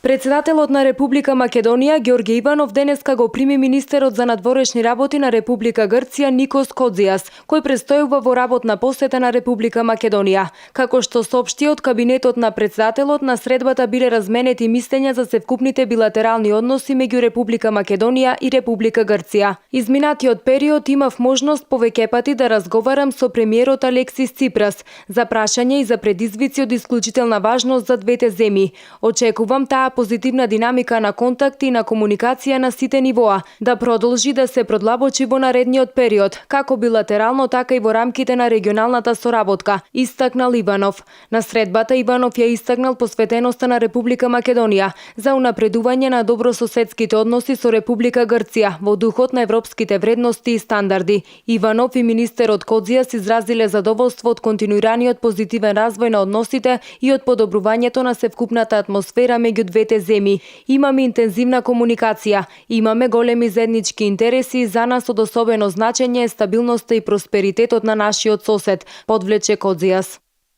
Председателот на Република Македонија Ѓорѓе Иванов денеска го прими министерот за надворешни работи на Република Грција Никос Кодзијас, кој престојува во работна посета на Република Македонија. Како што соопшти од кабинетот на председателот, на средбата биле разменети мислења за севкупните билатерални односи меѓу Република Македонија и Република Грција. Изминатиот период имав можност повеќе пати да разговарам со премиерот Алексис Ципрас за прашања и за предизвици од исклучителна важност за двете земји. Очекувам таа позитивна динамика на контакти и на комуникација на сите нивоа да продолжи да се продлабочи во наредниот период, како билатерално, така и во рамките на регионалната соработка, истакнал Иванов. На средбата Иванов ја истакнал посветеноста на Република Македонија за унапредување на добрососедските односи со Република Грција во духот на европските вредности и стандарди. Иванов и министерот Кодзијас изразиле задоволство од континуираниот позитивен развој на односите и од подобрувањето на севкупната атмосфера меѓу двете земји. Имаме интензивна комуникација, имаме големи заеднички интереси и за нас од особено значење е стабилноста и просперитетот на нашиот сосед, подвлече Кодзијас.